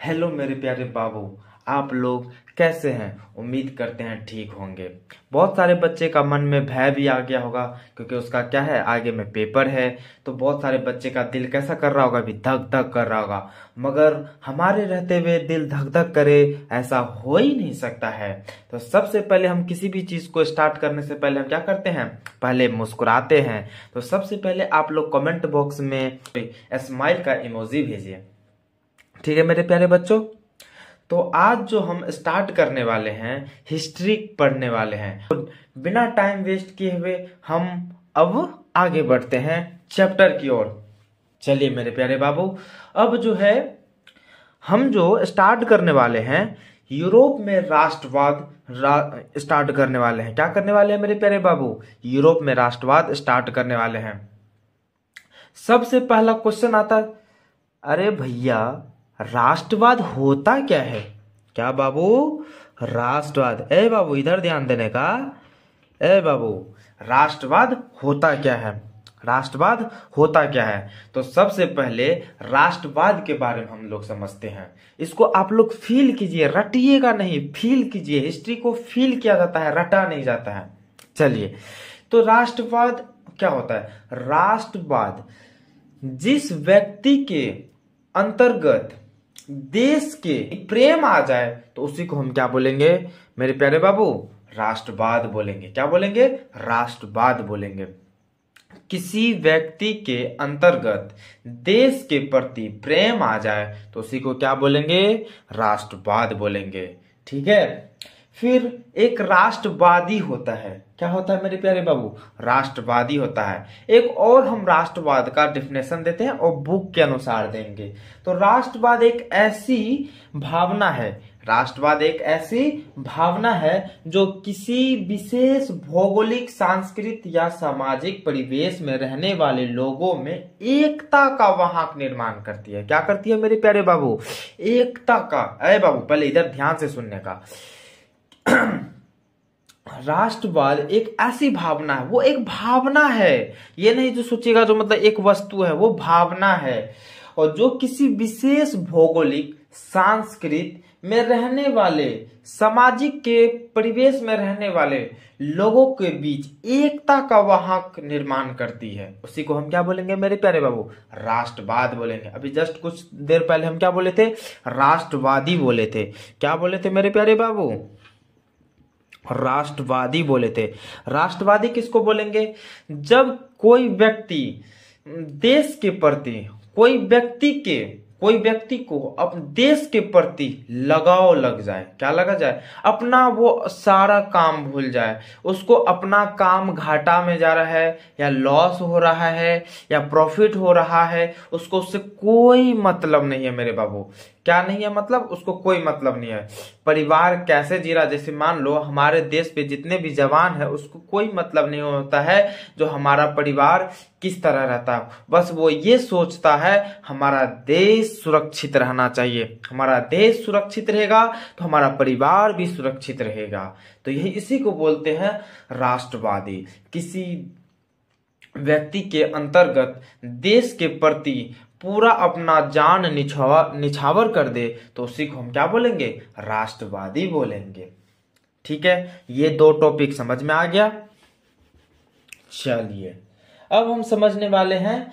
Hello मेरे प्यारे बाबू, आप लोग कैसे हैं? उम्मीद करते हैं ठीक होंगे। बहुत सारे बच्चे का मन में भय भी आ गया होगा, क्योंकि उसका क्या है, आगे में पेपर है। तो बहुत सारे बच्चे का दिल कैसा कर रहा होगा, अभी धक धक कर रहा होगा। मगर हमारे रहते हुए दिल धक धक करे, ऐसा हो ही नहीं सकता है। तो सबसे पहले हम किसी भी चीज को स्टार्ट करने से पहले हम क्या करते हैं, पहले मुस्कुराते हैं। तो सबसे पहले आप लोग कमेंट बॉक्स में स्माइल का इमोजी भेजिए। ठीक है मेरे प्यारे बच्चों, तो आज जो हम स्टार्ट करने वाले हैं, हिस्ट्री पढ़ने वाले हैं। तो बिना टाइम वेस्ट किए हुए हम अब आगे बढ़ते हैं चैप्टर की ओर। चलिए मेरे प्यारे बाबू, अब जो है हम जो स्टार्ट करने वाले हैं, यूरोप में राष्ट्रवाद स्टार्ट करने वाले हैं। क्या करने वाले हैं मेरे प्यारे बाबू? यूरोप में राष्ट्रवाद स्टार्ट करने वाले हैं। सबसे पहला क्वेश्चन आता है, अरे भैया राष्ट्रवाद होता क्या है? क्या बाबू? राष्ट्रवाद। ए बाबू इधर ध्यान देने का। ए बाबू, राष्ट्रवाद होता क्या है? राष्ट्रवाद होता क्या है? तो सबसे पहले राष्ट्रवाद के बारे में हम लोग समझते हैं। इसको आप लोग फील कीजिए, रटिएगा नहीं, फील कीजिए। हिस्ट्री को फील किया जाता है, रटा नहीं जाता है। चलिए, तो राष्ट्रवाद क्या होता है? राष्ट्रवाद जिस व्यक्ति के अंतर्गत देश के प्रेम आ जाए तो उसी को हम क्या बोलेंगे मेरे प्यारे बाबू? राष्ट्रवाद बोलेंगे। क्या बोलेंगे? राष्ट्रवाद बोलेंगे। किसी व्यक्ति के अंतर्गत देश के प्रति प्रेम आ जाए तो उसी को क्या बोलेंगे? राष्ट्रवाद बोलेंगे। ठीक है। फिर एक राष्ट्रवादी होता है। क्या होता है मेरे प्यारे बाबू? राष्ट्रवादी होता है। एक और हम राष्ट्रवाद का डिफिनेशन देते हैं और बुक के अनुसार देंगे। तो राष्ट्रवाद एक ऐसी भावना है, राष्ट्रवाद एक ऐसी भावना है जो किसी विशेष भौगोलिक, सांस्कृतिक या सामाजिक परिवेश में रहने वाले लोगों में एकता का वहां निर्माण करती है। क्या करती है मेरे प्यारे बाबू? एकता का। अरे बाबू पहले इधर ध्यान से सुनने का। राष्ट्रवाद एक ऐसी भावना है, वो एक भावना है। ये नहीं जो सोचिएगा जो मतलब एक वस्तु है, वो भावना है। और जो किसी विशेष भौगोलिक, सांस्कृतिक में रहने वाले, सामाजिक के परिवेश में रहने वाले लोगों के बीच एकता का वाहक निर्माण करती है। उसी को हम क्या बोलेंगे मेरे प्यारे बाबू? राष्ट्रवाद बोलेंगे। अभी जस्ट कुछ देर पहले हम क्या बोले थे? राष्ट्रवादी बोले थे। क्या बोले थे मेरे प्यारे बाबू? राष्ट्रवादी बोले थे। राष्ट्रवादी किसको बोलेंगे? जब कोई व्यक्ति देश के प्रति, कोई व्यक्ति को अपने देश के प्रति लगाव लग जाए। क्या लगा जाए? अपना वो सारा काम भूल जाए। उसको अपना काम घाटा में जा रहा है या लॉस हो रहा है या प्रॉफिट हो रहा है, उसको उससे कोई मतलब नहीं है मेरे बाबू। क्या नहीं है मतलब? उसको कोई मतलब नहीं है। परिवार कैसे जी रहा, जैसे मान लो हमारे देश पे जितने भी जवान है, उसको कोई मतलब नहीं होता है जो हमारा परिवार किस तरह रहता है। बस वो ये सोचता है हमारा देश सुरक्षित रहना चाहिए। हमारा देश सुरक्षित रहेगा तो हमारा परिवार भी सुरक्षित रहेगा। तो यही इसी को बोलते हैं राष्ट्रवादी। किसी व्यक्ति के अंतर्गत देश के प्रति पूरा अपना जान निछावर कर दे तो उसी को हम क्या बोलेंगे? राष्ट्रवादी बोलेंगे। ठीक है, ये दो टॉपिक समझ में आ गया। चलिए, अब हम समझने वाले हैं,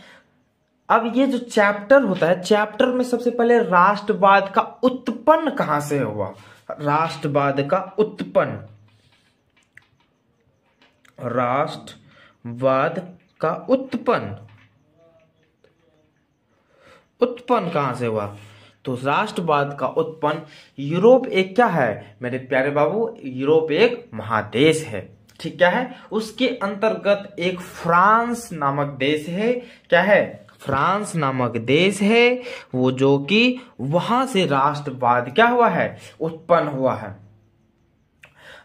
अब ये जो चैप्टर होता है, चैप्टर में सबसे पहले राष्ट्रवाद का उत्पन्न कहां से हुआ? राष्ट्रवाद का उत्पन्न, राष्ट्रवाद का उत्पन्न कहां से हुआ? तो राष्ट्रवाद का उत्पन्न यूरोप एक क्या है मेरे प्यारे बाबू? यूरोप एक महादेश है। ठीक, क्या है? उसके अंतर्गत एक फ्रांस नामक देश है। क्या है? फ्रांस नामक देश है वो, जो कि वहां से राष्ट्रवाद क्या हुआ है? उत्पन्न हुआ है।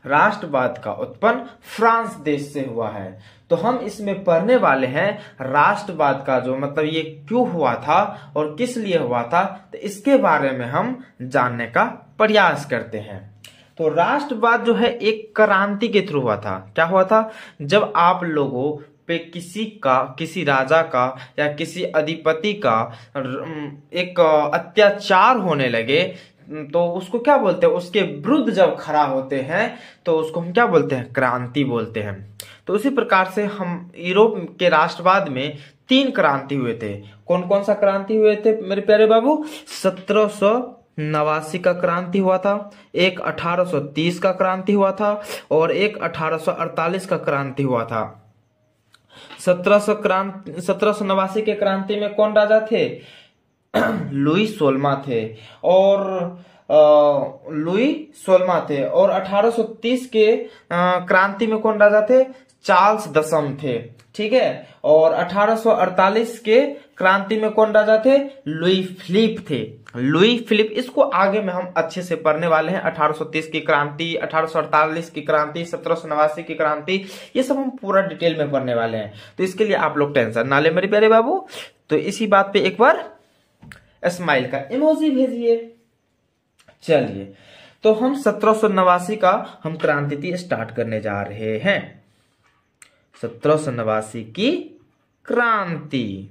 राष्ट्रवाद का उत्पन्न फ्रांस देश से हुआ है। तो हम इसमें पढ़ने वाले हैं राष्ट्रवाद का जो मतलब ये क्यों हुआ था और किस लिए हुआ था, तो इसके बारे में हम जानने का प्रयास करते हैं। तो राष्ट्रवाद जो है एक क्रांति के थ्रू हुआ था। क्या हुआ था? जब आप लोगों पे किसी राजा का या किसी अधिपति का एक अत्याचार होने लगे, तो उसको क्या बोलते हैं, उसके विरुद्ध जब खड़ा होते हैं तो उसको हम क्या बोलते हैं, क्रांति बोलते हैं। तो उसी प्रकार से हम यूरोप के राष्ट्रवाद में 3 क्रांति हुए थे। कौन कौन सा क्रांति हुए थे मेरे प्यारे बाबू? 1789 का क्रांति हुआ था, एक 1830 का क्रांति हुआ था और एक 1848 का क्रांति हुआ था। 1789 के क्रांति में कौन राजा थे? लुई 16 थे और लुई 16 थे। और 1830 के क्रांति में कौन राजा थे? चार्ल्स दशम थे, ठीक है। और 1848 के क्रांति में कौन राजा थे? लुई फिलिप थे। लुई फिलिप, इसको आगे में हम अच्छे से पढ़ने वाले हैं। 1830 की क्रांति, 1848 की क्रांति, 1789 की क्रांति, ये सब हम पूरा डिटेल में पढ़ने वाले हैं। तो इसके लिए आप लोग टेंशन ना ले मेरे प्यारे बाबू। तो इसी बात पे एक बार स्माइल का इमोजी भेजिए। चलिए, तो हम 1789 का हम क्रांति स्टार्ट करने जा रहे हैं। 1789 की क्रांति।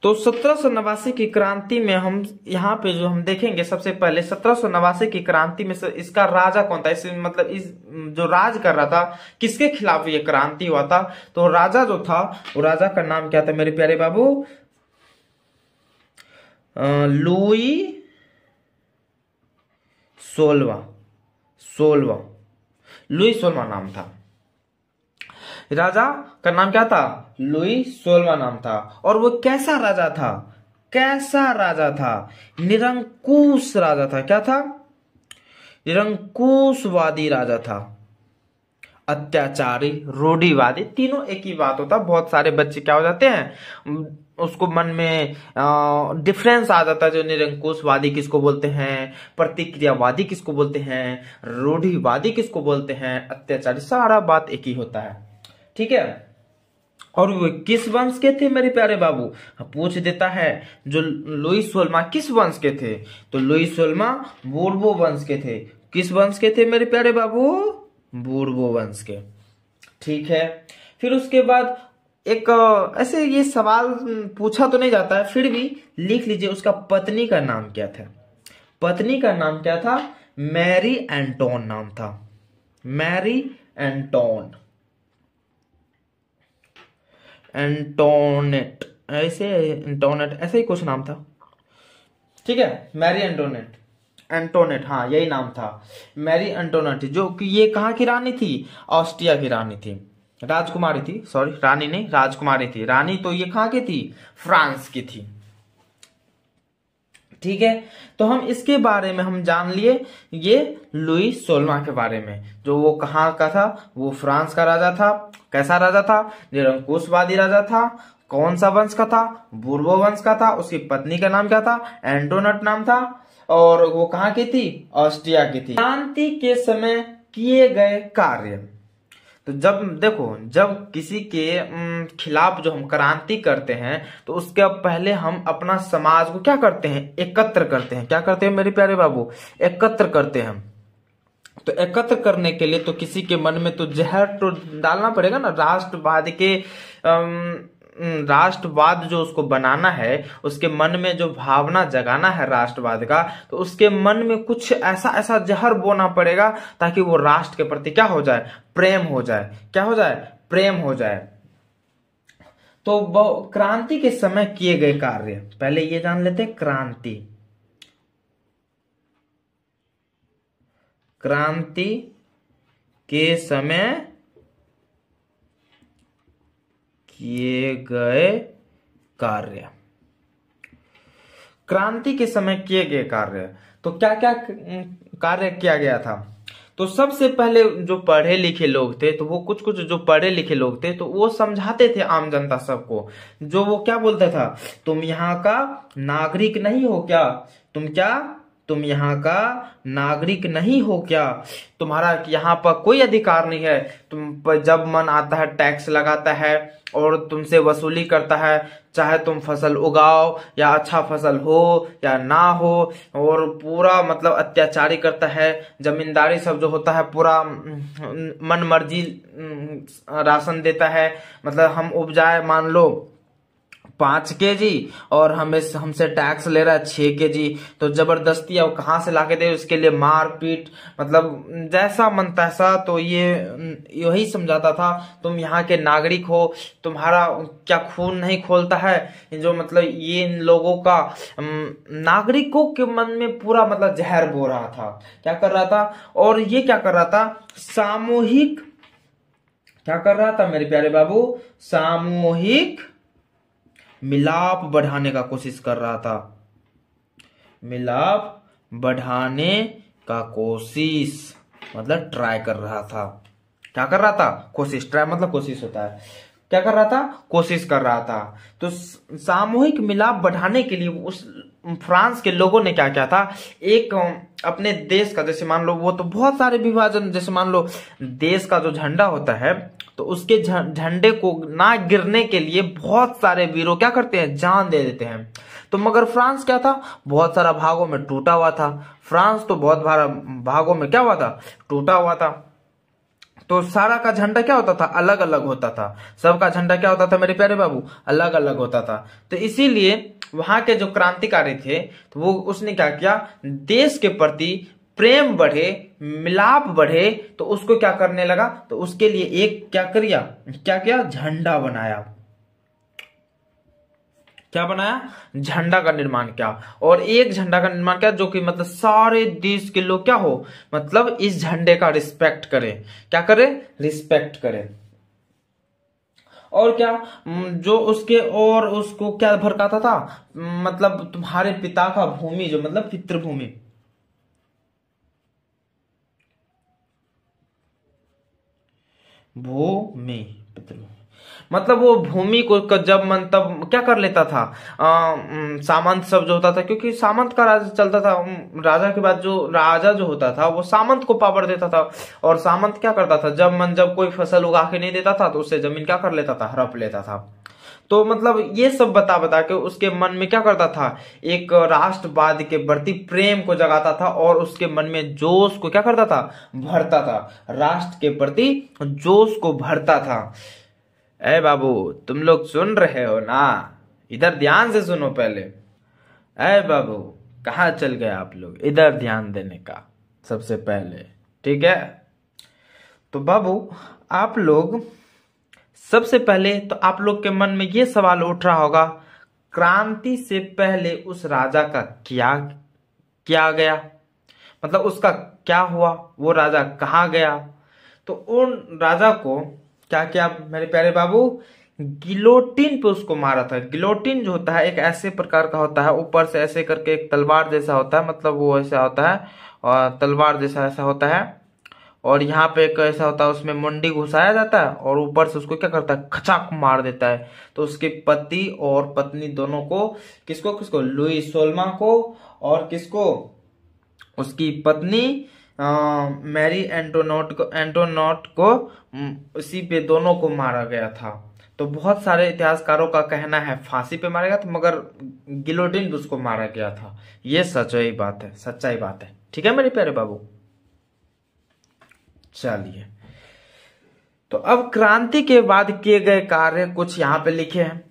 तो 1789 की क्रांति में हम यहाँ पे जो हम देखेंगे, सबसे पहले 1789 की क्रांति में से इसका राजा कौन था, इस मतलब इस जो राज कर रहा था, किसके खिलाफ ये क्रांति हुआ था? तो राजा जो था, वो राजा का नाम क्या था मेरे प्यारे बाबू? लुई 16 लुई 16 नाम था। राजा का नाम क्या था? लुई 16 नाम था। और वो कैसा राजा था? कैसा राजा था? निरंकुश राजा था। क्या था? निरंकुशवादी राजा था। अत्याचारी, रूढ़िवादी, तीनों एक ही बात होता। बहुत सारे बच्चे क्या हो जाते हैं, उसको मन में डिफरेंस आ जाता है। जो निरंकुशवादी किसको बोलते हैं, प्रतिक्रियावादी किसको बोलते हैं, रूढ़िवादी किसको बोलते हैं, अत्याचारी, सारा बात एक ही होता है, ठीक है। और वो किस वंश के थे मेरे प्यारे बाबू? पूछ देता है। जो लुई 16 किस वंश के थे? तो लुई 16 बोर्बो वंश के थे। किस वंश के थे मेरे प्यारे बाबू? बोर्बो वंश के, ठीक है। फिर उसके बाद एक ऐसे ये सवाल पूछा तो नहीं जाता है, फिर भी लिख लीजिए, उसका पत्नी का नाम क्या था? पत्नी का नाम क्या था? मैरी एंटोन नाम था। मैरी एंटोन, एंटोनेट, एंटोनेट ऐसे ही कुछ नाम था, ठीक है। मैरी एंटोनेट, एंटोनेट, हाँ यही नाम था, मैरी एंटोनेट। जो कि ये कहाँ की रानी थी? ऑस्ट्रिया की रानी थी, राजकुमारी थी, सॉरी रानी नहीं, राजकुमारी थी। रानी तो ये कहाँ की थी? फ्रांस की थी, ठीक है। तो हम इसके बारे में हम जान लिए, ये लुई 16 के बारे में। जो वो कहाँ का था? वो फ्रांस का राजा था। कैसा राजा था? निरंकुशवादी राजा था। कौन सा वंश का था? बोर्बो वंश का था। उसकी पत्नी का नाम क्या था? एंटोनेट नाम था। और वो कहाँ की थी? ऑस्ट्रिया की थी। क्रांति के समय किए गए कार्य। तो जब देखो, जब किसी के खिलाफ जो हम क्रांति करते हैं, तो उसके पहले हम अपना समाज को क्या करते हैं? एकत्र करते हैं। क्या करते हैं मेरे प्यारे बाबू? एकत्र करते हैं। तो एकत्र करने के लिए तो किसी के मन में तो जहर तो डालना पड़ेगा ना। राष्ट्रवाद जो उसको बनाना है, उसके मन में जो भावना जगाना है राष्ट्रवाद का, तो उसके मन में कुछ ऐसा ऐसा जहर बोना पड़ेगा ताकि वो राष्ट्र के प्रति क्या हो जाए? प्रेम हो जाए। क्या हो जाए? प्रेम हो जाए। तो क्रांति के समय किए गए कार्य, पहले ये जान लेते हैं। क्रांति के समय किए गए कार्य। क्रांति के समय किए गए कार्य, तो क्या क्या कार्य किया गया था? तो सबसे पहले जो पढ़े लिखे लोग थे, तो वो कुछ कुछ जो पढ़े लिखे लोग थे, तो वो समझाते थे आम जनता सबको। जो वो क्या बोलता था? तुम यहाँ का नागरिक नहीं हो क्या? तुम यहाँ का नागरिक नहीं हो क्या? तुम्हारा यहाँ पर कोई अधिकार नहीं है? तुम पर जब मन आता है टैक्स लगाता है और तुमसे वसूली करता है, चाहे तुम फसल उगाओ या अच्छा फसल हो या ना हो, और पूरा मतलब अत्याचारी करता है। जमींदारी सब जो होता है पूरा मन मर्जी राशन देता है। मतलब हम उपजाए मान लो 5 kg और हमसे टैक्स ले रहा है 6 kg, तो जबरदस्ती अब कहाँ से लाके दे, उसके लिए मार पीट, मतलब जैसा मन तैसा। तो ये यही समझाता था तुम यहाँ के नागरिक हो, तुम्हारा क्या खून नहीं खोलता है? जो मतलब ये इन लोगों का नागरिकों के मन में पूरा मतलब जहर बो रहा था। क्या कर रहा था? और ये क्या कर रहा था? सामूहिक, क्या कर रहा था मेरे प्यारे बाबू? सामूहिक मिलाप बढ़ाने का कोशिश कर रहा था। मिलाप बढ़ाने का कोशिश मतलब ट्राई कर रहा था। क्या कर रहा था? कोशिश। ट्राई मतलब कोशिश होता है। क्या कर रहा था? कोशिश कर रहा था। तो सामूहिक मिलाप बढ़ाने के लिए उस फ्रांस के लोगों ने क्या किया था? एक अपने देश का, जैसे मान लो वो तो बहुत सारे विभाजन, जैसे मान लो देश का जो झंडा होता है तो उसके झंडे को ना गिरने के लिए बहुत सारे वीरों क्या करते हैं? जान दे देते हैं। तो मगर फ्रांस क्या था? बहुत सारा भागों में टूटा हुआ था। फ्रांस तो बहुत भागों में क्या हुआ था? टूटा हुआ था। तो सारा का झंडा क्या होता था? अलग अलग होता था। सबका झंडा क्या होता था मेरे प्यारे बाबू? अलग अलग होता था। तो इसीलिए वहां के जो क्रांतिकारी थे तो वो उसने क्या किया? देश के प्रति प्रेम बढ़े, मिलाप बढ़े, तो उसको क्या करने लगा? तो उसके लिए एक क्या किया? झंडा बनाया। क्या बनाया? झंडा का निर्माण किया। और एक झंडा का निर्माण किया जो कि मतलब सारे देश के लोग क्या हो, मतलब इस झंडे का रिस्पेक्ट करें। क्या करें? रिस्पेक्ट करें। और क्या जो उसके और उसको क्या भड़काता था? मतलब तुम्हारे पिता का भूमि, जो मतलब पितृभूमि, भूमि पितृभूमि, मतलब वो भूमि को जब मन तब क्या कर लेता था? सामंत सब जो होता था, क्योंकि सामंत का राज चलता था। राजा के बाद जो राजा जो होता था वो सामंत को पावर देता था। और सामंत क्या करता था? जब कोई फसल उगा के नहीं देता था तो उससे जमीन क्या कर लेता था? हड़प लेता था। तो मतलब ये सब बता बता के उसके मन में क्या करता था? एक राष्ट्रवाद के प्रति प्रेम को जगाता था और उसके मन में जोश को क्या करता था? भरता था। राष्ट्र के प्रति जोश को भरता था। ए बाबू, तुम लोग सुन रहे हो ना? इधर ध्यान से सुनो पहले। ए बाबू, कहाँ चल गए आप लोग? इधर ध्यान देने का सबसे पहले, ठीक है? तो बाबू आप लोग सबसे पहले तो आप लोग के मन में ये सवाल उठ रहा होगा, क्रांति से पहले उस राजा का क्या किया गया? मतलब उसका क्या हुआ? वो राजा कहाँ गया? तो उन राजा को क्या किया मेरे प्यारे बाबू? गिलोटिन पे उसको मारा था। गिलोटिन जो होता है एक ऐसे प्रकार का होता है, ऊपर से ऐसे करके एक तलवार जैसा होता है, मतलब वो ऐसा होता है और तलवार जैसा ऐसा होता है, और यहाँ पे एक ऐसा होता है उसमें मुंडी घुसाया जाता है और ऊपर से उसको क्या करता है? खचाक मार देता है। तो उसके पति और पत्नी दोनों को, किसको किसको? लुई सोलमा को, और किसको? उसकी पत्नी मैरी एंटोनोट को उसी पे दोनों को मारा गया था। तो बहुत सारे इतिहासकारों का कहना है फांसी पे मारा गया था, मगर गिलोटिन पे उसको मारा गया था। ये सच्चाई बात है, सच्चाई बात है। ठीक है मेरे प्यारे बाबू? चलिए, तो अब क्रांति के बाद किए गए कार्य कुछ यहाँ पे लिखे हैं।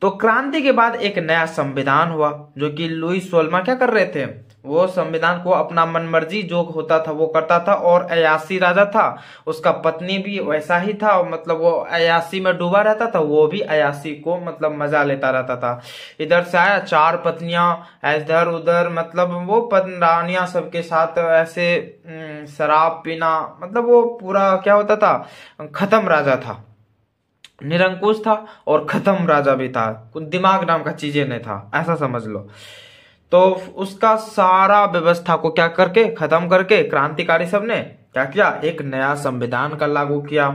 तो क्रांति के बाद एक नया संविधान हुआ, जो कि लुई सोलमा क्या कर रहे थे? वो संविधान को अपना मनमर्जी जो होता था वो करता था। और अयासी राजा था, उसका पत्नी भी वैसा ही था, मतलब वो अयासी में डूबा रहता था, वो भी अयासी को मतलब मजा लेता रहता था। इधर से आया 4 पत्नियां, इधर उधर, मतलब वो रानियां सबके साथ ऐसे शराब पीना, मतलब वो पूरा क्या होता था? खत्म राजा था, निरंकुश था और खत्म राजा भी था। कुछ दिमाग नाम का चीजें नहीं था, ऐसा समझ लो। तो उसका सारा व्यवस्था को क्या करके, खत्म करके, क्रांतिकारी सब ने क्या किया? एक नया संविधान का लागू किया।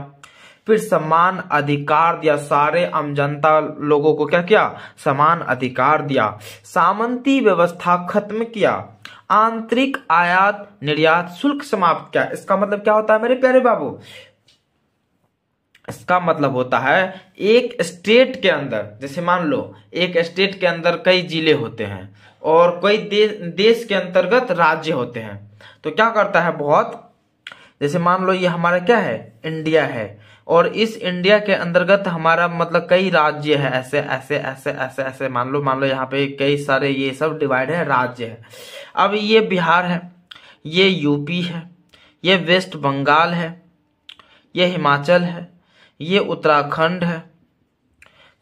फिर समान अधिकार दिया, सारे आम जनता लोगों को क्या किया, समान अधिकार दिया। सामंती व्यवस्था खत्म किया। आंतरिक आयात निर्यात शुल्क समाप्त किया। इसका मतलब क्या होता है मेरे प्यारे बाबू, इसका मतलब होता है एक स्टेट के अंदर, जैसे मान लो एक स्टेट के अंदर कई जिले होते हैं और कई देश के अंतर्गत राज्य होते हैं, तो क्या करता है बहुत, जैसे मान लो ये हमारा क्या है, इंडिया है, और इस इंडिया के अंतर्गत हमारा मतलब कई राज्य है, ऐसे ऐसे ऐसे ऐसे ऐसे मान लो यहाँ पे कई सारे ये सब डिवाइड है, राज्य है। अब ये बिहार है, ये यूपी है, ये वेस्ट बंगाल है, ये हिमाचल है, ये उत्तराखंड है।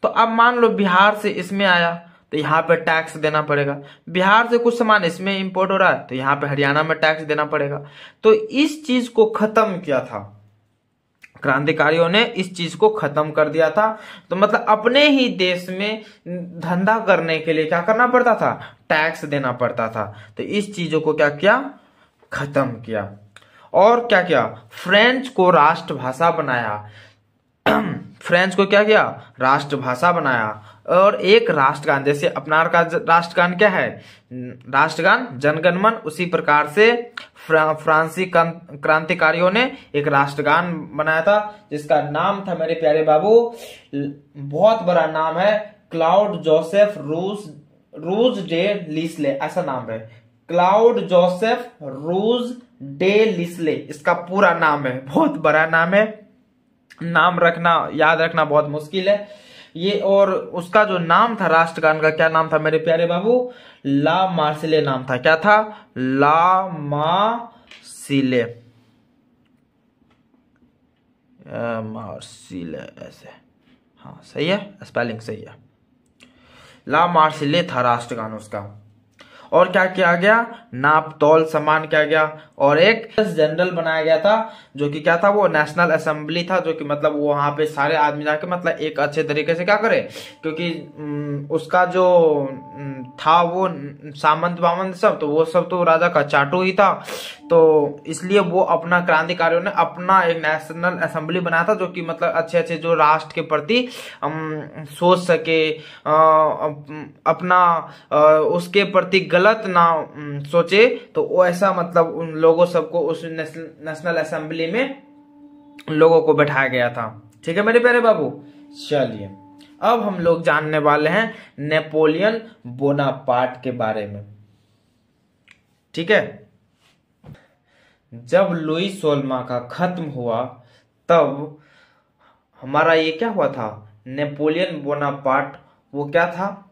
तो अब मान लो बिहार से इसमें आया तो यहाँ पे टैक्स देना पड़ेगा, बिहार से कुछ सामान इसमें इंपोर्ट हो रहा है तो यहाँ पे हरियाणा में टैक्स देना पड़ेगा। तो इस चीज को खत्म किया था क्रांतिकारियों ने, इस चीज को खत्म कर दिया था। तो मतलब अपने ही देश में धंधा करने के लिए क्या करना पड़ता था, टैक्स देना पड़ता था। तो इस चीजों को क्या किया, खत्म किया। और क्या किया, फ्रेंच को राष्ट्रभाषा बनाया। फ्रेंच को क्या किया, राष्ट्रभाषा बनाया। और एक राष्ट्रगान, जैसे अपना का राष्ट्रगान क्या है, राष्ट्रगान जनगण मन, उसी प्रकार से फ्रांसीसी क्रांतिकारियों ने एक राष्ट्रगान बनाया था जिसका नाम था मेरे प्यारे बाबू, बहुत बड़ा नाम है, क्लाउड जोसेफ रूज डे लिस्ले, ऐसा नाम है, क्लाउड जोसेफ रूज डे लिस्ले इसका पूरा नाम है, बहुत बड़ा नाम है, नाम रखना याद रखना बहुत मुश्किल है ये। और उसका जो नाम था राष्ट्रगान का, क्या नाम था मेरे प्यारे बाबू, ला मार्सिले नाम था। क्या था, ला मार्सिले, मार्सिले ऐसे, हाँ सही है, स्पेलिंग सही है, ला मार्सिले था राष्ट्रगान उसका। और क्या किया गया, नाप तौल समान किया गया। और एक जनरल बनाया गया था जो कि क्या था, वो नेशनल असेंबली था, जो कि मतलब वो वहां पे सारे आदमी जाके मतलब एक अच्छे तरीके से क्या करे, क्योंकि उसका जो था वो सामंत वामंत सब, तो वो सब तो राजा का चाटू ही था। तो इसलिए वो अपना क्रांतिकारियों ने अपना एक नेशनल असेंबली बनाया था जो कि मतलब अच्छे अच्छे जो राष्ट्र के प्रति सोच सके, अपना उसके प्रति गलत ना सोचे, तो वो ऐसा मतलब उन लोगों सबको उस नेशनल असेंबली में लोगों को बैठाया गया था। ठीक है मेरे प्यारे बाबू, चलिए अब हम लोग जानने वाले हैं नेपोलियन बोनापार्ट के बारे में। ठीक है, जब लुई 16वां का खत्म हुआ तब हमारा ये क्या हुआ था, नेपोलियन बोनापार्ट, वो क्या था,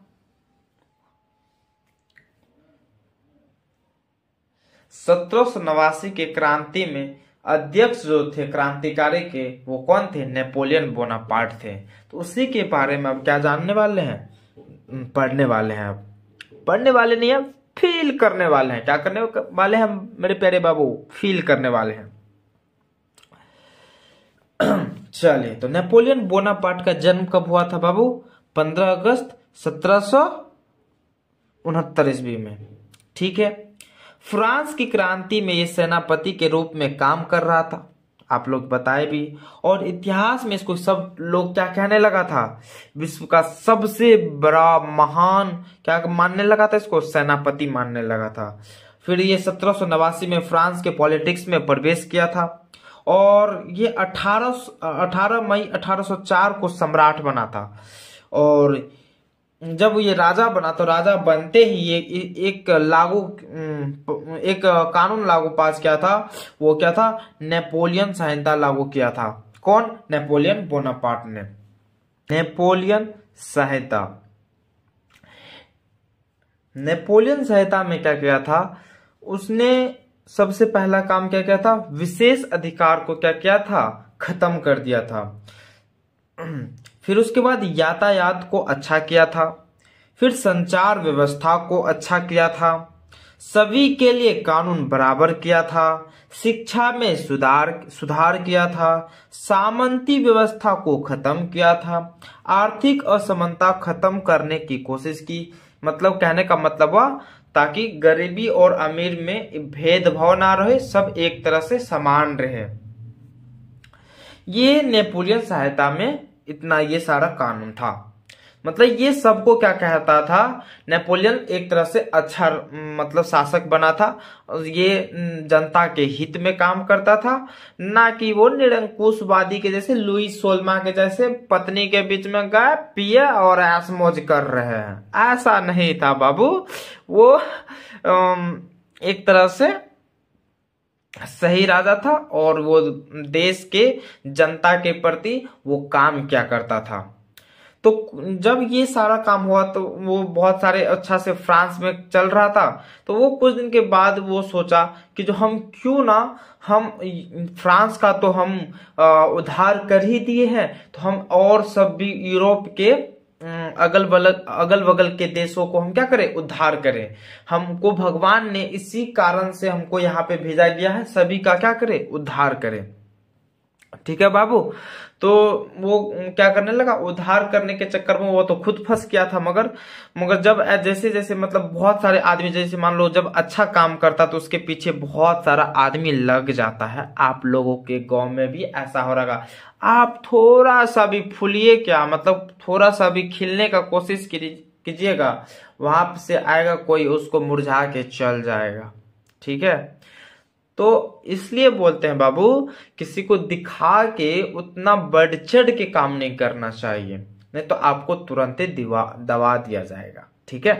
1789 के क्रांति में अध्यक्ष जो थे क्रांतिकारी के, वो कौन थे, नेपोलियन बोनापार्ट थे। तो उसी के बारे में अब क्या जानने वाले हैं, पढ़ने वाले हैं। अब पढ़ने वाले नहीं है, फील करने वाले हैं। क्या करने वाले हैं मेरे प्यारे बाबू, फील करने वाले हैं। चलिए, तो नेपोलियन बोनापार्ट का जन्म कब हुआ था बाबू, 15 अगस्त 1769 ईस्वी में। ठीक है, फ्रांस की क्रांति में ये सेनापति के रूप में काम कर रहा था, आप लोग बताए भी। और इतिहास में इसको सब लोग क्या कहने लगा था, विश्व का सबसे बड़ा महान क्या मानने लगा था, इसको सेनापति मानने लगा था। फिर ये 1789 में फ्रांस के पॉलिटिक्स में प्रवेश किया था और ये 18 मई 1804 को सम्राट बना था। और जब ये राजा बना तो राजा बनते ही ये एक कानून लागू पास किया था, वो क्या था, नेपोलियन संहिता लागू किया था। कौन, नेपोलियन बोनापार्ट ने, नेपोलियन संहिता। नेपोलियन संहिता में क्या किया था, उसने सबसे पहला काम क्या किया था, विशेष अधिकार को क्या किया था, खत्म कर दिया था। फिर उसके बाद यातायात को अच्छा किया था, फिर संचार व्यवस्था को अच्छा किया था, सभी के लिए कानून बराबर किया था, शिक्षा में सुधार किया था, सामंती व्यवस्था को खत्म किया था, आर्थिक असमानता खत्म करने की कोशिश की। मतलब कहने का मतलब हुआ ताकि गरीबी और अमीर में भेदभाव ना रहे, सब एक तरह से समान रहे। ये नेपोलियन सहायता में इतना ये सारा कानून था। मतलब ये सबको क्या कहता था, नेपोलियन एक तरह से अच्छा मतलब शासक बना था। ये जनता के हित में काम करता था, ना कि वो निरंकुशवादी के जैसे लुईस सोलमा के जैसे पत्नी के बीच में गए पिए और ऐश मौज कर रहे हैं। ऐसा नहीं था बाबू। वो एक तरह से सही राजा था और वो देश के जनता के प्रति वो काम क्या करता था। तो जब ये सारा काम हुआ तो वो बहुत सारे अच्छा से फ्रांस में चल रहा था। तो वो कुछ दिन के बाद वो सोचा कि जो हम क्यों ना हम फ्रांस का तो हम उद्धार कर ही दिए हैं, तो हम और सब भी यूरोप के अगल बगल के देशों को हम क्या करें, उद्धार करें। हमको भगवान ने इसी कारण से हमको यहाँ पे भेजा गया है, सभी का क्या करें, उद्धार करें। ठीक है बाबू। तो वो क्या करने लगा, उद्धार करने के चक्कर में वो तो खुद फंस गया था। मगर जब जैसे जैसे मतलब बहुत सारे आदमी, जैसे मान लो जब अच्छा काम करता तो उसके पीछे बहुत सारा आदमी लग जाता है। आप लोगों के गांव में भी ऐसा हो रहा। आप थोड़ा सा भी फूलिए क्या, मतलब थोड़ा सा भी खिलने का कोशिश कीजिएगा, वहां से आएगा कोई उसको मुरझा के चल जाएगा। ठीक है। तो इसलिए बोलते हैं बाबू, किसी को दिखा के उतना बढ़ चढ़ के काम नहीं करना चाहिए, नहीं तो आपको तुरंत ही दबा दिया जाएगा। ठीक है।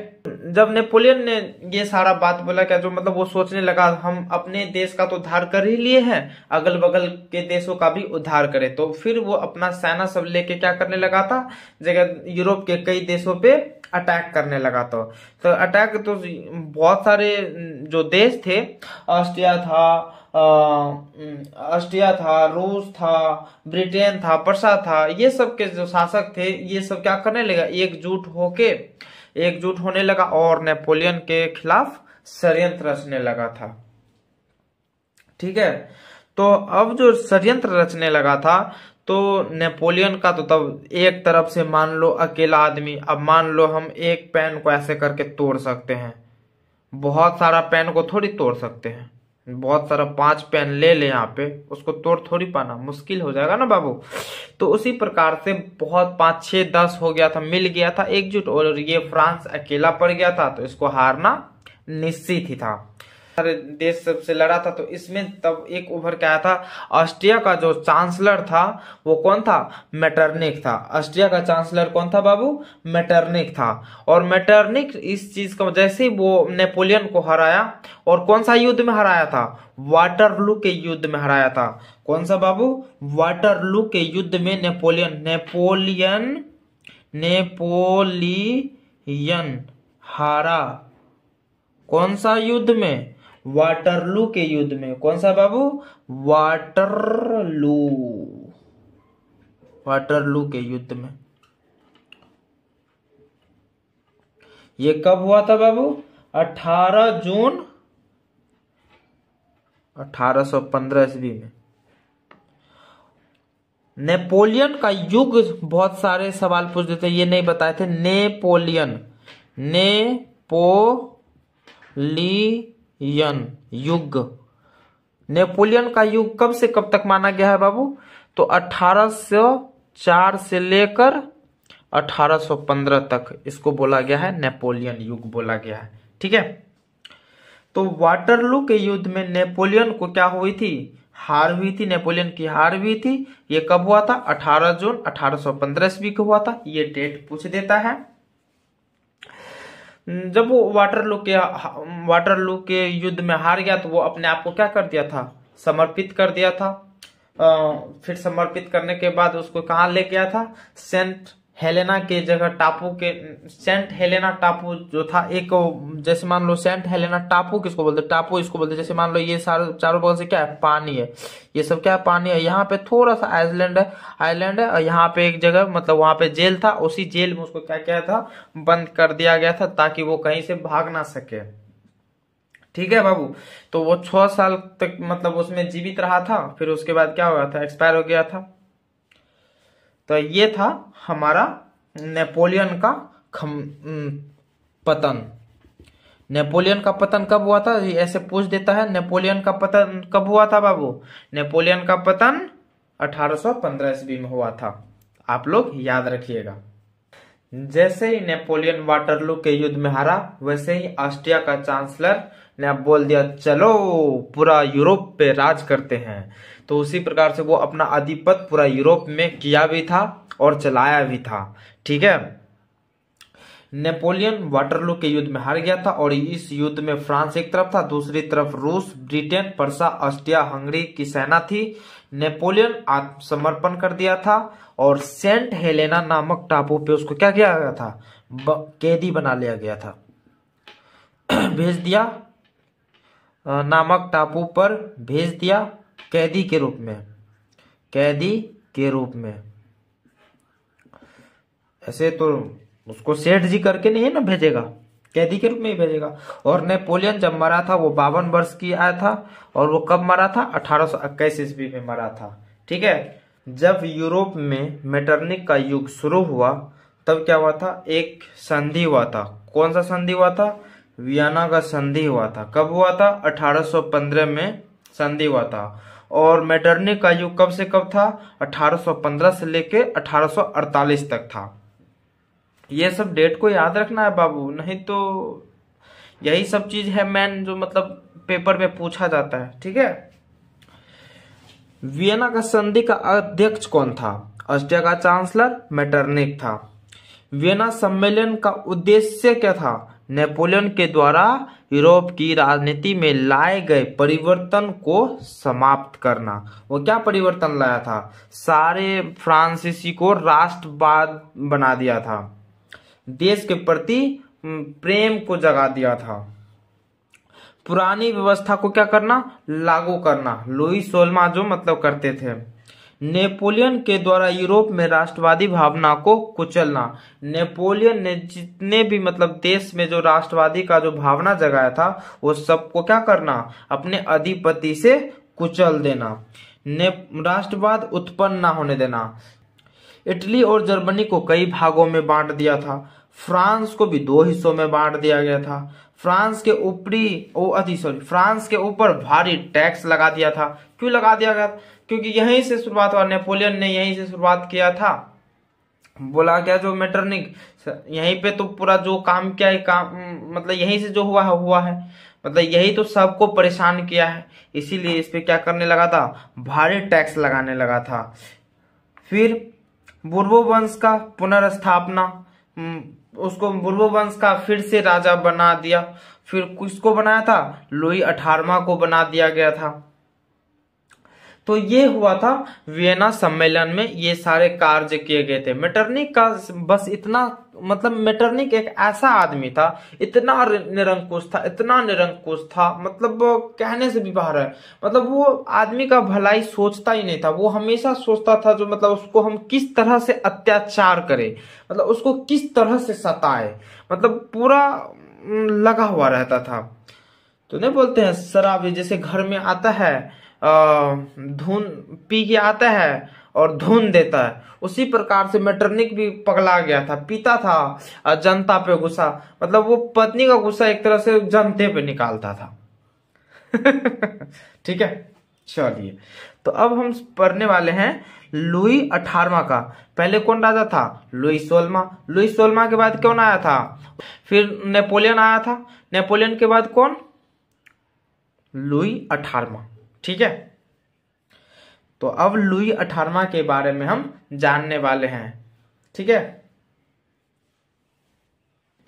जब नेपोलियन ने ये सारा बात बोला, क्या जो मतलब वो सोचने लगा हम अपने देश का तो उद्धार कर ही लिए हैं, अगल बगल के देशों का भी उद्धार करें, तो फिर वो अपना सेना सब लेके क्या करने लगा था, जगह यूरोप के कई देशों पे अटैक करने लगा। तो अटैक तो बहुत सारे जो देश थे, ऑस्ट्रिया था, रूस था, ब्रिटेन था, प्रसा था, ये सब के जो शासक थे ये सब क्या करने लगा, एकजुट होने लगा और नेपोलियन के खिलाफ षड्यंत्र रचने लगा था। ठीक है। तो अब जो षड्यंत्र रचने लगा था, तो नेपोलियन का तो तब एक तरफ से मान लो अकेला आदमी, अब मान लो हम एक पेन को ऐसे करके तोड़ सकते हैं, बहुत सारा पेन को थोड़ी तोड़ सकते हैं। बहुत सारा 5 पेन ले ले यहाँ पे, उसको तोड़ थोड़ी पाना, मुश्किल हो जाएगा ना बाबू। तो उसी प्रकार से बहुत 5, 6, 10 हो गया था, मिल गया था एकजुट, और ये फ्रांस अकेला पड़ गया था, तो इसको हारना निश्चित ही था। सारे देश सबसे लड़ा था। तो इसमें तब एक उभर के आया था, ऑस्ट्रिया का जो चांसलर था वो कौन था, मेटरनिक था। ऑस्ट्रिया का चांसलर कौन था बाबू, मेटरनिक था। और मेटरनिक इस चीज को जैसे ही वो नेपोलियन को हराया, और कौन सा युद्ध में हराया था, वाटरलू के युद्ध में हराया था। कौन सा बाबू, वाटरलू के युद्ध में नेपोलियन हारा। कौन सा युद्ध में, वाटरलू के युद्ध में। कौन सा बाबू, वाटरलू के युद्ध में। ये कब हुआ था बाबू, 18 जून 1815 ईस्वी में। नेपोलियन का युग, बहुत सारे सवाल पूछ देते, ये नहीं बताए थे। नेपोलियन युग, नेपोलियन का युग कब से कब तक माना गया है बाबू, तो 1804 से लेकर 1815 तक इसको बोला गया है, नेपोलियन युग बोला गया है। ठीक है। तो वाटरलू के युद्ध में नेपोलियन को क्या हुई थी, हार हुई थी, नेपोलियन की हार हुई थी। ये कब हुआ था, 18 जून 1815 ईस्वी को हुआ था। ये डेट पूछ देता है। जब वो वाटरलू के युद्ध में हार गया, तो वो अपने आप को क्या कर दिया था, समर्पित कर दिया था। फिर समर्पित करने के बाद उसको कहाँ ले गया था, सेंट हेलेना के जगह टापू के, सेंट हेलेना टापू जो था एक, जैसे मान लो सेंट हेलेना टापू किसको बोलते, टापू इसको बोलते। जैसे मान लो ये सारे चारों बगल से क्या है, पानी है, ये सब क्या है, पानी है। यहाँ पे थोड़ा सा आइलैंड है, और यहाँ पे एक जगह मतलब वहां पे जेल था, उसी जेल में उसको क्या किया था, बंद कर दिया गया था, ताकि वो कहीं से भाग ना सके। ठीक है बाबू। तो वो 6 साल तक मतलब उसमें जीवित रहा था, फिर उसके बाद क्या हुआ था, एक्सपायर हो गया था। तो ये था हमारा नेपोलियन का पतन। नेपोलियन का पतन कब हुआ था, ऐसे पूछ देता है, नेपोलियन का पतन कब हुआ था बाबू, नेपोलियन का पतन 1815 ईस्वी में हुआ था, आप लोग याद रखिएगा। जैसे ही नेपोलियन वाटरलू के युद्ध में हारा, वैसे ही ऑस्ट्रिया का चांसलर ने अब बोल दिया चलो पूरा यूरोप पे राज करते हैं। तो उसी प्रकार से वो अपना आधिपत्य पूरा यूरोप में किया भी था और चलाया भी था। ठीक है, नेपोलियन वाटरलू के युद्ध में हार गया था और इस युद्ध में फ्रांस एक तरफ था, दूसरी तरफ रूस, ब्रिटेन, पर्सा, ऑस्ट्रिया, हंगरी की सेना थी। नेपोलियन आत्मसमर्पण कर दिया था और सेंट हेलेना नामक टापू पे उसको क्या किया गया था, कैदी बना लिया गया था, भेज दिया, नामक टापू पर भेज दिया कैदी के रूप में, कैदी के रूप में। ऐसे तो उसको सेठ जी करके नहीं ना भेजेगा, कैदी के रूप में ही भेजेगा। और नेपोलियन जब मरा था वो 52 वर्ष की आया था और वो कब मरा था, 1821 ईस्वी में मरा था। ठीक है, जब यूरोप में मेटरनिक का युग शुरू हुआ तब क्या हुआ था, एक संधि हुआ था। कौन सा संधि हुआ था, वियना का संधि हुआ था। कब हुआ था, 1815 में संधि हुआ था। और मेटरनिक का युग कब से कब था, 1815 से लेके 1848 तक था। ये सब डेट को याद रखना है बाबू, नहीं तो यही सब चीज है मैन जो मतलब पेपर में पूछा जाता है। ठीक है, वियना का संधि का अध्यक्ष कौन था, ऑस्ट्रिया का चांसलर मेटरनिक था। वियना सम्मेलन का उद्देश्य क्या था, नेपोलियन के द्वारा यूरोप की राजनीति में लाए गए परिवर्तन को समाप्त करना। वो क्या परिवर्तन लाया था, सारे फ्रांसीसी को राष्ट्रवाद बना दिया था, देश के प्रति प्रेम को जगा दिया था, पुरानी व्यवस्था को क्या करना, लागू करना, लुई 16 जो मतलब करते थे। नेपोलियन के द्वारा यूरोप में राष्ट्रवादी भावना को कुचलना। नेपोलियन ने जितने भी मतलब देश में जो राष्ट्रवादी का जो भावना जगाया था वो सबको क्या करना, अपने अधिपति से कुचल देना, राष्ट्रवाद उत्पन्न ना होने देना। इटली और जर्मनी को कई भागों में बांट दिया था, फ्रांस को भी 2 हिस्सों में बांट दिया गया था। फ्रांस के ऊपर भारी टैक्स लगा दिया था। क्यों लगा दिया गया, क्योंकि यहीं से शुरुआत हुआ, नेपोलियन ने यहीं से शुरुआत किया था। बोला क्या, जो मेटरनिक यहीं पे तो पूरा जो काम किया है, काम मतलब यहीं से जो हुआ है, मतलब यही तो सबको परेशान किया है, इसीलिए इस पे क्या करने लगा था, भारी टैक्स लगाने लगा था। फिर बुर्बो वंश का पुनर्स्थापना, उसको बुर्बो वंश का फिर से राजा बना दिया। फिर किसको बनाया था, लुई 18वां को बना दिया गया था। तो ये हुआ था वियना सम्मेलन में, ये सारे कार्य किए गए थे। मेटरनिक का बस इतना मतलब, मेटरनिक एक ऐसा आदमी था, इतना निरंकुश था, इतना निरंकुश था, मतलब कहने से भी बाहर है। मतलब वो आदमी का भलाई सोचता ही नहीं था, वो हमेशा सोचता था जो मतलब उसको हम किस तरह से अत्याचार करें, मतलब उसको किस तरह से सताए, मतलब पूरा लगा हुआ रहता था। तो नहीं बोलते हैं शराबी जैसे घर में आता है, धुन पी के आता है और धुन देता है, उसी प्रकार से मेटरनिक भी पगला गया था, पीता था, जनता पे गुस्सा, मतलब वो पत्नी का गुस्सा एक तरह से जनते पे निकालता था। ठीक है, चलिए तो अब हम पढ़ने वाले हैं लुई 18वां का। पहले कौन राजा था, लुई 16। लुई 16 के बाद कौन आया था, फिर नेपोलियन आया था। नेपोलियन के बाद कौन, लुई 18वां। ठीक है, तो अब लुई 18वां के बारे में हम जानने वाले हैं। ठीक है,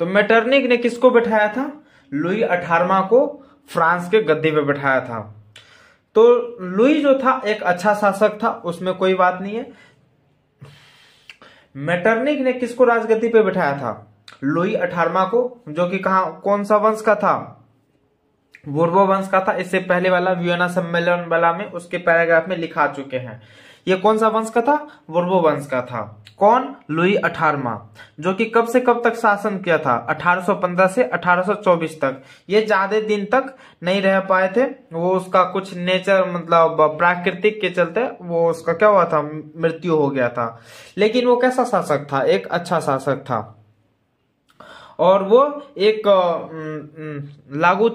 तो मेटरनिक ने किसको बैठाया था, लुई 18वां को फ्रांस के गद्दी पे बैठाया था। तो लुई जो था एक अच्छा शासक था, उसमें कोई बात नहीं है। मेटरनिक ने किसको राजगद्दी पे बैठाया था, लुई 18वां को, जो कि कौन सा वंश का था, बुर्बो वंश का था। इससे पहले वाला वियना सम्मेलन वाला में उसके पैराग्राफ में लिखा चुके हैं। ये कौन सा वंश का था, बुर्बो वंश का था। कौन, लुई 18वां, जो कि कब से कब तक शासन किया था, 1815 से 1824 तक। ये ज्यादा दिन तक नहीं रह पाए थे, वो उसका कुछ नेचर मतलब प्राकृतिक के चलते वो उसका क्या हुआ था, मृत्यु हो गया था। लेकिन वो कैसा शासक था, एक अच्छा शासक था। और वो एक लागू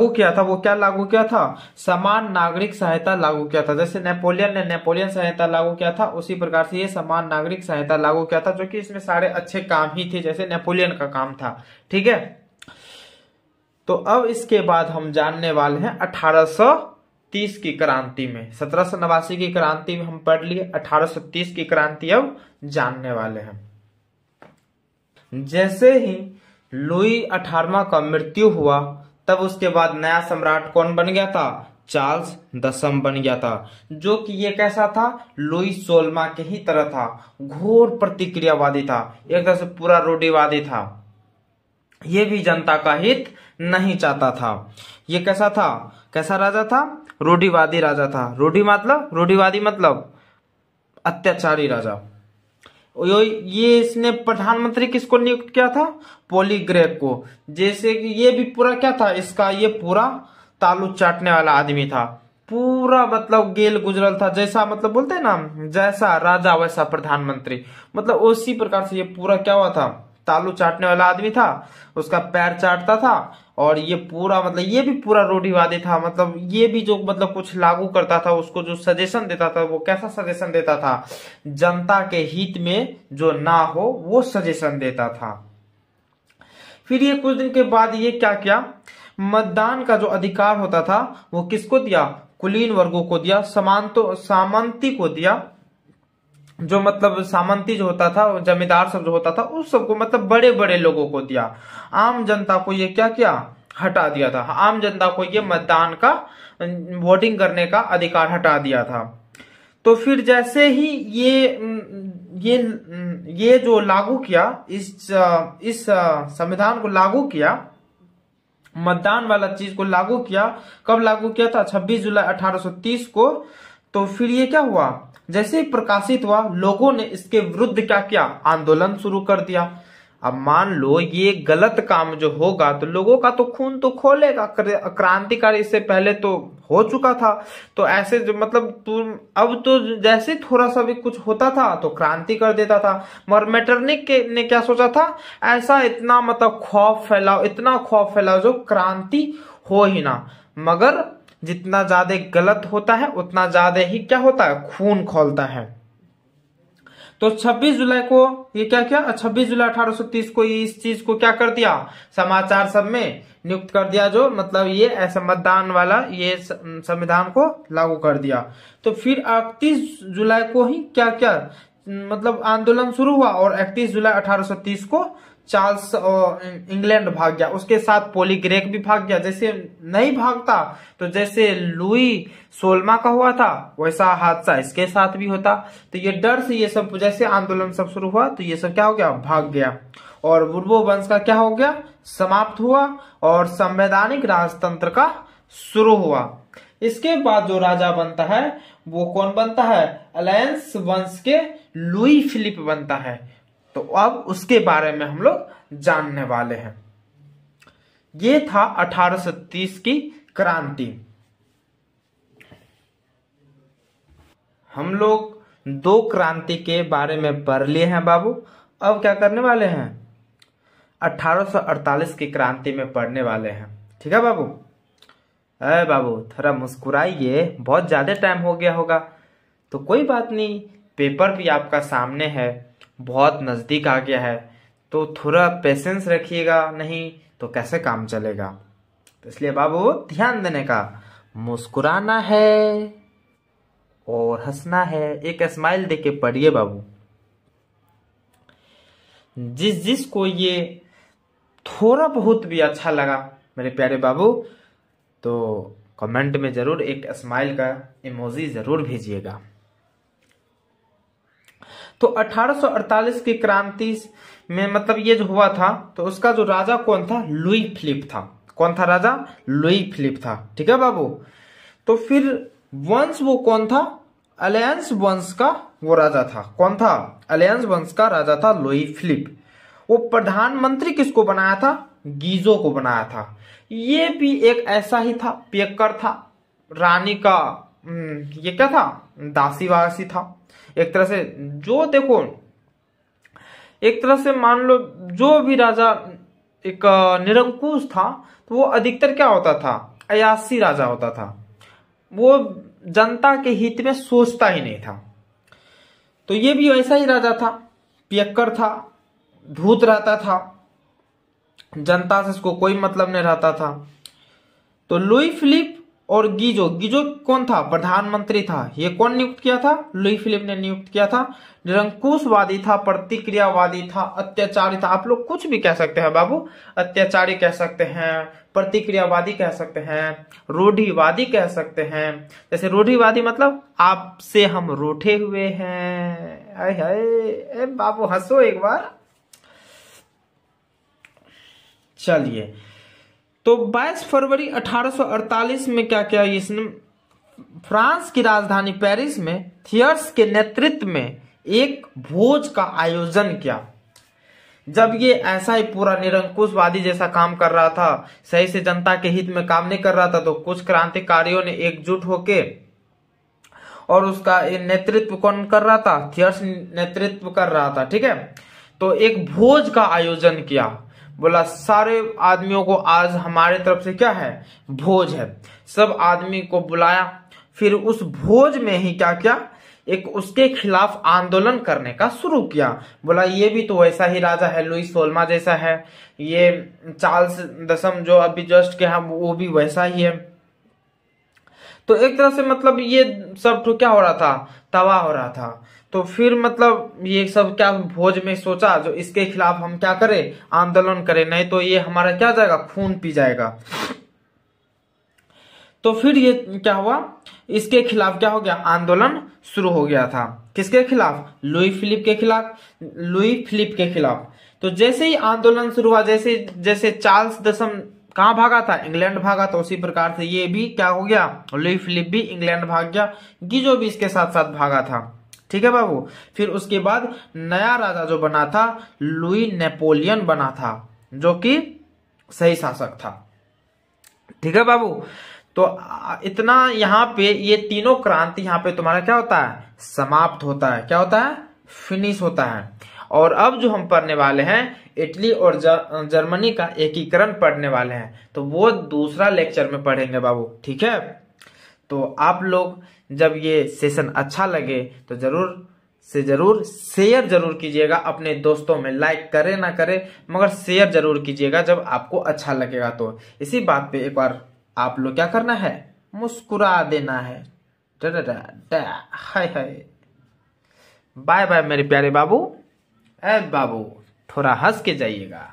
किया था। वो क्या लागू किया था? समान नागरिक सहायता लागू किया था। जैसे नेपोलियन ने नेपोलियन सहायता लागू किया था, उसी प्रकार से ये समान नागरिक सहायता लागू किया था, जो कि इसमें सारे अच्छे काम ही थे, जैसे नेपोलियन का काम था। ठीक है, तो अब इसके बाद हम जानने वाले हैं 1830 की क्रांति में। 1789 की क्रांति में हम पढ़ लिए, 1830 की क्रांति अब जानने वाले हैं। जैसे ही लुई 18वां का मृत्यु हुआ, तब उसके बाद नया सम्राट कौन बन गया था? चार्ल्स 10 बन गया था, जो कि ये कैसा था? लुई 16वां के ही तरह था, घोर प्रतिक्रियावादी था, एक तरह से पूरा रूढ़िवादी था। ये भी जनता का हित नहीं चाहता था। ये कैसा था? कैसा राजा था? रूढ़िवादी राजा था। रूढ़िवादी मतलब अत्याचारी राजा। ये इसने प्रधानमंत्री किसको नियुक्त किया था? पॉलीग्रेक को। जैसे कि ये भी पूरा क्या था इसका? ये पूरा तालू चाटने वाला आदमी था, पूरा मतलब गेल गुजरल था, जैसा मतलब बोलते हैं ना, जैसा राजा वैसा प्रधानमंत्री, मतलब उसी प्रकार से ये पूरा क्या हुआ था? तालू चाटने वाला आदमी था, उसका पैर चाटता था। और ये पूरा मतलब ये भी पूरा रूढ़िवादी था, मतलब ये भी जो मतलब कुछ लागू करता था, उसको जो सजेशन देता था, वो कैसा सजेशन देता था? जनता के हित में जो ना हो वो सजेशन देता था। फिर ये कुछ दिन के बाद ये क्या किया? मतदान का जो अधिकार होता था वो किसको दिया? कुलीन वर्गों को दिया, सामंती को दिया। जो मतलब सामंती जो होता था, जमींदार सब जो होता था, उस सबको मतलब बड़े बड़े लोगों को दिया। आम जनता को ये क्या किया? हटा दिया था। आम जनता को ये मतदान का, वोटिंग करने का अधिकार हटा दिया था। तो फिर जैसे ही ये जो लागू किया, इस संविधान को लागू किया, मतदान वाला चीज को लागू किया। कब लागू किया था? 26 जुलाई 1830 को। तो फिर ये क्या हुआ? जैसे ही प्रकाशित हुआ, लोगों ने इसके विरुद्ध क्या किया? आंदोलन शुरू कर दिया। अब मान लो ये गलत काम जो होगा तो लोगों का तो खून तो खोलेगा। क्रांतिकारी इससे पहले तो हो चुका था, तो ऐसे जो मतलब तुम अब तो जैसे थोड़ा सा भी कुछ होता था तो क्रांति कर देता था। मगर मेटरनिक ने क्या सोचा था? ऐसा इतना मतलब खौफ फैलाओ, इतना खौफ फैलाओ जो क्रांति हो ही ना। मगर जितना ज्यादा गलत होता है उतना ज्यादा ही क्या होता है? खून खौलता है। तो 26 जुलाई को ये क्या किया? 26 जुलाई 1830 को ये इस चीज को क्या कर दिया? समाचार सब में नियुक्त कर दिया, जो मतलब ये ऐसा मतदान वाला ये संविधान को लागू कर दिया। तो फिर 31 जुलाई को ही क्या क्या मतलब आंदोलन शुरू हुआ, और 31 जुलाई 1830 को चार्ल्स इंग्लैंड भाग गया, उसके साथ पॉलीग्रेक भी भाग गया। जैसे नहीं भागता तो जैसे लुई 16वां का हुआ था वैसा हादसा इसके साथ भी होता। तो ये डर से ये सब जैसे आंदोलन सब शुरू हुआ तो ये सब क्या हो गया? भाग गया। और बुर्बो वंश का क्या हो गया? समाप्त हुआ, और संवैधानिक राजतंत्र का शुरू हुआ। इसके बाद जो राजा बनता है वो कौन बनता है? अलायंस वंश के लुई फिलिप बनता है। तो अब उसके बारे में हम लोग जानने वाले हैं। ये था 1830 की क्रांति। हम लोग 2 क्रांति के बारे में पढ़ लिए हैं बाबू। अब क्या करने वाले हैं? 1848 की क्रांति में पढ़ने वाले हैं। ठीक है बाबू? अरे बाबू थोड़ा मुस्कुराइए, बहुत ज्यादा टाइम हो गया होगा। तो कोई बात नहीं, पेपर भी आपका सामने है, बहुत नजदीक आ गया है, तो थोड़ा पेशेंस रखिएगा, नहीं तो कैसे काम चलेगा। तो इसलिए बाबू ध्यान देने का, मुस्कुराना है और हंसना है। एक स्माइल देके पढ़िए बाबू। जिस को ये थोड़ा बहुत भी अच्छा लगा मेरे प्यारे बाबू, तो कमेंट में जरूर एक स्माइल का इमोजी जरूर भेजिएगा। तो 1848 की क्रांति में मतलब ये जो हुआ था, तो उसका जो राजा कौन था? लुई फिलिप था। कौन था राजा? लुई फिलिप था। ठीक है बाबू? तो फिर वंश वो कौन था? अलायंस वंश का वो राजा था। कौन था? अलायंस वंश का राजा था लुई फिलिप। वो प्रधानमंत्री किसको बनाया था? गीजो को बनाया था। ये भी एक ऐसा ही था, पियक्कर था, रानी का ये क्या था? दासीवासी था एक तरह से। जो देखो एक तरह से मान लो जो भी राजा एक निरंकुश था, तो वो अधिकतर क्या होता था, अयासी राजा होता था। वो जनता के हित में सोचता ही नहीं था। तो ये भी वैसा ही राजा था, पियक्कर था, धूत रहता था, जनता से इसको कोई मतलब नहीं रहता था। तो लुई फिलिप और गीजो, गीजो कौन था, प्रधानमंत्री था। ये कौन नियुक्त किया था, लुई फिलिप ने नियुक्त किया था। निरंकुशवादी था, प्रतिक्रियावादी था, अत्याचारी था। आप लोग कुछ भी कह सकते हैं बाबू, अत्याचारी कह सकते हैं, प्रतिक्रियावादी कह सकते हैं, रूढ़िवादी कह सकते हैं। जैसे रूढ़िवादी मतलब आपसे हम रूठे हुए हैं। आय हाय, ए बाबू हंसो एक बार। चलिए, तो 22 फरवरी 1848 में क्या किया इसने, फ्रांस की राजधानी पेरिस में थियर्स के नेतृत्व में एक भोज का आयोजन किया। जब ये ऐसा ही पूरा निरंकुशवादी जैसा काम कर रहा था, सही से जनता के हित में काम नहीं कर रहा था, तो कुछ क्रांतिकारियों ने एकजुट होके, और उसका नेतृत्व कौन कर रहा था, थियर्स नेतृत्व कर रहा था, ठीक है। तो एक भोज का आयोजन किया, बोला सारे आदमियों को आज हमारे तरफ से क्या है, भोज है। सब आदमी को बुलाया, फिर उस भोज में ही क्या किया, एक उसके खिलाफ आंदोलन करने का शुरू किया। बोला ये भी तो वैसा ही राजा है, लुई 16 जैसा है, ये चार्ल्स दशम जो अभी जस्ट के हैं वो भी वैसा ही है। तो एक तरह से मतलब ये सब तो क्या हो रहा था, तबाह हो रहा था। तो फिर मतलब ये सब क्या भोज में सोचा, जो इसके खिलाफ हम क्या करें, आंदोलन करें, नहीं तो ये हमारा क्या जाएगा, खून पी जाएगा। तो फिर ये क्या हुआ, इसके खिलाफ क्या हो गया, आंदोलन शुरू हो गया था। किसके खिलाफ, लुई फिलिप के खिलाफ, लुई फिलिप के खिलाफ। तो जैसे ही आंदोलन शुरू हुआ, जैसे जैसे चार्ल्स दशम कहाँ भागा था, इंग्लैंड भागा, तो उसी प्रकार से ये भी क्या हो गया, लुई फिलिप भी इंग्लैंड भाग गया, गीजो भी इसके साथ साथ भागा था, ठीक है बाबू। फिर उसके बाद नया राजा जो बना था, लुई नेपोलियन बना था, जो कि सही शासक था, ठीक है बाबू। तो इतना यहाँ पे ये तीनों क्रांति यहाँ पे तुम्हारा क्या होता है, समाप्त होता है, क्या होता है, फिनिश होता है। और अब जो हम पढ़ने वाले हैं, इटली और जर्मनी का एकीकरण पढ़ने वाले हैं, तो वो दूसरा लेक्चर में पढ़ेंगे बाबू, ठीक है। तो आप लोग जब ये सेशन अच्छा लगे तो जरूर से जरूर शेयर जरूर कीजिएगा अपने दोस्तों में, लाइक करे ना करे मगर शेयर जरूर कीजिएगा जब आपको अच्छा लगेगा। तो इसी बात पे एक बार आप लोग क्या करना है, मुस्कुरा देना है। हाय हाय, बाय बाय मेरे प्यारे बाबू। ए बाबू थोड़ा हंस के जाइएगा।